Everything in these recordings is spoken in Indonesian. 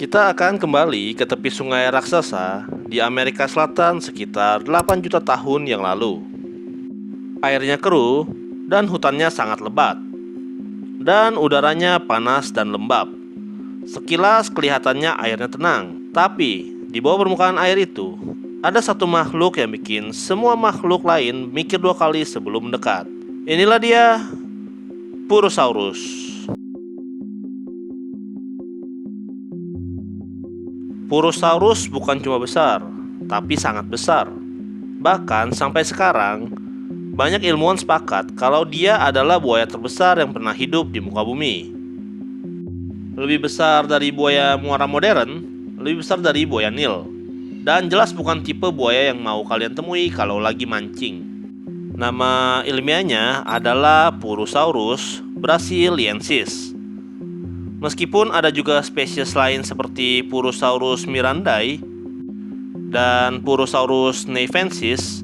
Kita akan kembali ke tepi sungai raksasa di Amerika Selatan sekitar 8 juta tahun yang lalu. Airnya keruh dan hutannya sangat lebat, dan udaranya panas dan lembab. Sekilas kelihatannya airnya tenang, tapi di bawah permukaan air itu ada satu makhluk yang bikin semua makhluk lain mikir dua kali sebelum mendekat. Inilah dia, Purosaurus. Purosaurus bukan cuma besar, tapi sangat besar. Bahkan sampai sekarang, banyak ilmuwan sepakat kalau dia adalah buaya terbesar yang pernah hidup di muka bumi. Lebih besar dari buaya muara modern, lebih besar dari buaya Nil. Dan jelas bukan tipe buaya yang mau kalian temui kalau lagi mancing. Nama ilmiahnya adalah Purosaurus brasiliensis. Meskipun ada juga spesies lain seperti Purosaurus mirandai dan Purosaurus neivensis,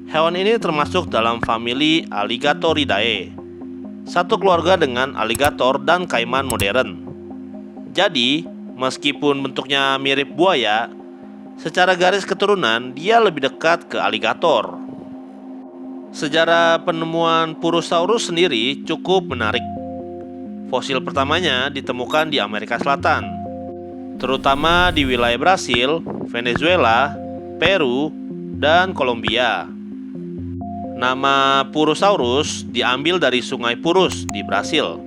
hewan ini termasuk dalam famili Alligatoridae, satu keluarga dengan aligator dan kaiman modern. Jadi, meskipun bentuknya mirip buaya, secara garis keturunan dia lebih dekat ke aligator. Sejarah penemuan Purosaurus sendiri cukup menarik. Fosil pertamanya ditemukan di Amerika Selatan, terutama di wilayah Brasil, Venezuela, Peru, dan Kolombia. Nama Purosaurus diambil dari Sungai Purus di Brasil,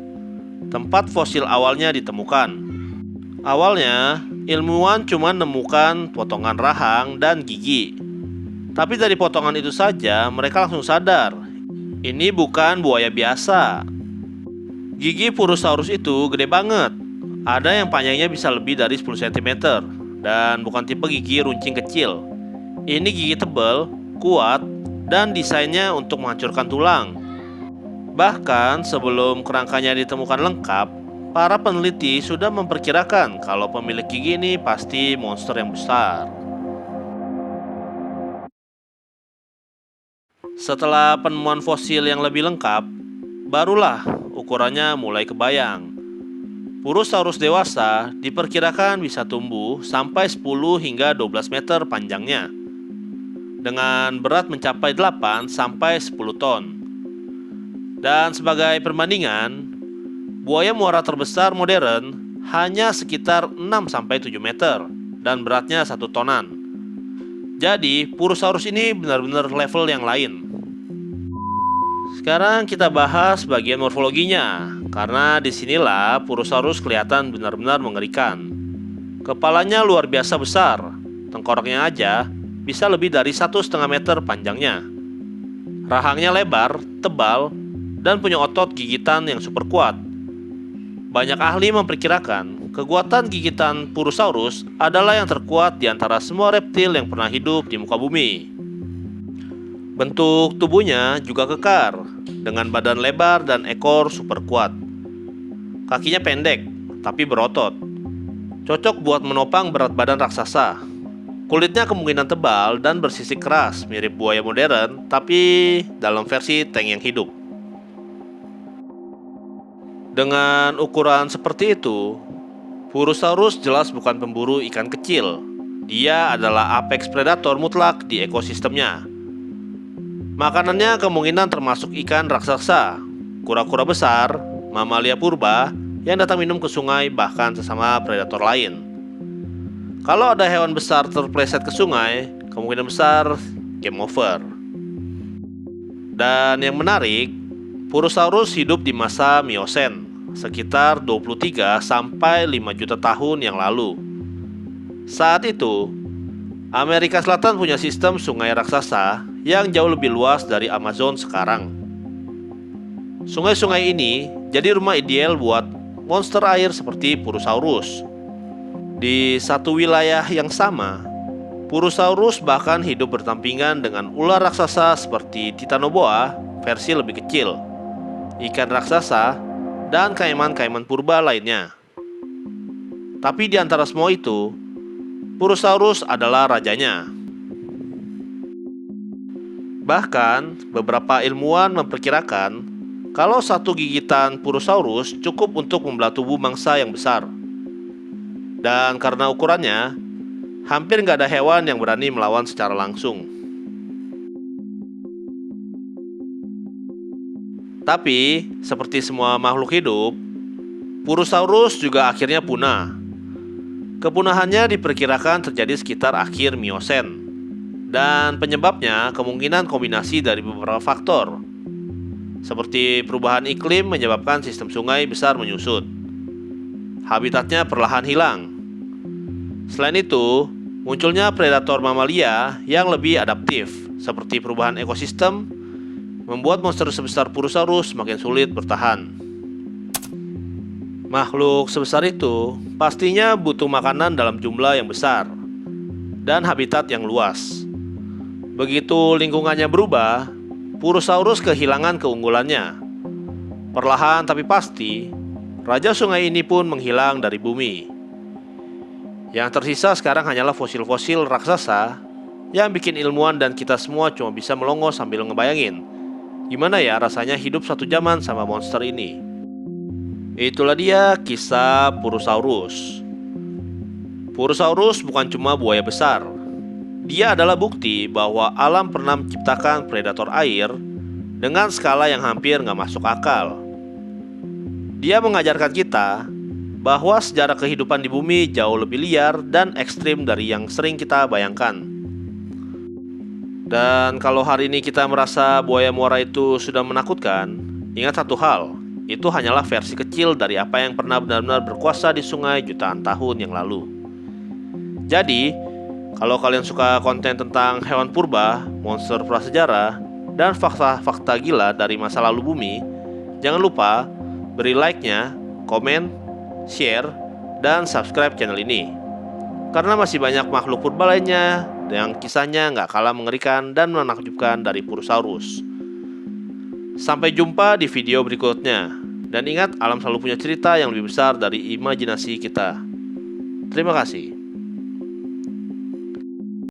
tempat fosil awalnya ditemukan. Awalnya, ilmuwan cuma menemukan potongan rahang dan gigi. Tapi dari potongan itu saja mereka langsung sadar, ini bukan buaya biasa. Gigi Purosaurus itu gede banget. Ada yang panjangnya bisa lebih dari 10 cm dan bukan tipe gigi runcing kecil. Ini gigi tebal, kuat, dan desainnya untuk menghancurkan tulang. Bahkan sebelum kerangkanya ditemukan lengkap, para peneliti sudah memperkirakan kalau pemilik gigi ini pasti monster yang besar. Setelah penemuan fosil yang lebih lengkap, barulah ukurannya mulai kebayang. Purosaurus dewasa diperkirakan bisa tumbuh sampai 10 hingga 12 meter panjangnya, dengan berat mencapai 8 sampai 10 ton. Dan sebagai perbandingan, buaya muara terbesar modern hanya sekitar 6 sampai 7 meter dan beratnya 1 tonan. Jadi, Purosaurus ini benar-benar level yang lain. Sekarang kita bahas bagian morfologinya, karena disinilah Purosaurus kelihatan benar-benar mengerikan. Kepalanya luar biasa besar, tengkoraknya aja bisa lebih dari 1,5 meter panjangnya. Rahangnya lebar, tebal, dan punya otot gigitan yang super kuat. Banyak ahli memperkirakan kekuatan gigitan Purosaurus adalah yang terkuat di antara semua reptil yang pernah hidup di muka bumi. Bentuk tubuhnya juga kekar, dengan badan lebar dan ekor super kuat. Kakinya pendek, tapi berotot. Cocok buat menopang berat badan raksasa. Kulitnya kemungkinan tebal dan bersisik keras, mirip buaya modern, tapi dalam versi tank yang hidup. Dengan ukuran seperti itu, Purosaurus jelas bukan pemburu ikan kecil. Dia adalah apex predator mutlak di ekosistemnya. Makanannya kemungkinan termasuk ikan raksasa, kura-kura besar, mamalia purba yang datang minum ke sungai, bahkan sesama predator lain. Kalau ada hewan besar terpleset ke sungai, kemungkinan besar game over. Dan yang menarik, Purosaurus hidup di masa Miosen, sekitar 23 sampai 5 juta tahun yang lalu. Saat itu, Amerika Selatan punya sistem sungai raksasa yang jauh lebih luas dari Amazon sekarang. Sungai-sungai ini jadi rumah ideal buat monster air seperti Purosaurus. Di satu wilayah yang sama, Purosaurus bahkan hidup berdampingan dengan ular raksasa seperti Titanoboa versi lebih kecil, ikan raksasa, dan kaiman-kaiman purba lainnya. Tapi di antara semua itu, Purosaurus adalah rajanya. Bahkan, beberapa ilmuwan memperkirakan kalau satu gigitan Purosaurus cukup untuk membelah tubuh mangsa yang besar. Dan karena ukurannya, hampir nggak ada hewan yang berani melawan secara langsung. Tapi, seperti semua makhluk hidup, Purosaurus juga akhirnya punah. Kepunahannya diperkirakan terjadi sekitar akhir Miosen. Dan penyebabnya kemungkinan kombinasi dari beberapa faktor, seperti perubahan iklim menyebabkan sistem sungai besar menyusut. Habitatnya perlahan hilang. Selain itu, munculnya predator mamalia yang lebih adaptif, seperti perubahan ekosistem, membuat monster sebesar Purosaurus makin sulit bertahan. Makhluk sebesar itu pastinya butuh makanan dalam jumlah yang besar dan habitat yang luas. Begitu lingkungannya berubah, Purosaurus kehilangan keunggulannya. Perlahan tapi pasti, raja sungai ini pun menghilang dari bumi. Yang tersisa sekarang hanyalah fosil-fosil raksasa yang bikin ilmuwan dan kita semua cuma bisa melongo sambil ngebayangin gimana ya rasanya hidup satu zaman sama monster ini. Itulah dia kisah Purosaurus. Purosaurus bukan cuma buaya besar. Dia adalah bukti bahwa alam pernah menciptakan predator air dengan skala yang hampir nggak masuk akal. Dia mengajarkan kita bahwa sejarah kehidupan di bumi jauh lebih liar dan ekstrim dari yang sering kita bayangkan. Dan kalau hari ini kita merasa buaya muara itu sudah menakutkan, ingat satu hal, itu hanyalah versi kecil dari apa yang pernah benar-benar berkuasa di sungai jutaan tahun yang lalu. Jadi, kalau kalian suka konten tentang hewan purba, monster prasejarah, dan fakta-fakta gila dari masa lalu bumi, jangan lupa beri like-nya, komen, share, dan subscribe channel ini. Karena masih banyak makhluk purba lainnya yang kisahnya nggak kalah mengerikan dan menakjubkan dari Purosaurus. Sampai jumpa di video berikutnya. Dan ingat, alam selalu punya cerita yang lebih besar dari imajinasi kita. Terima kasih.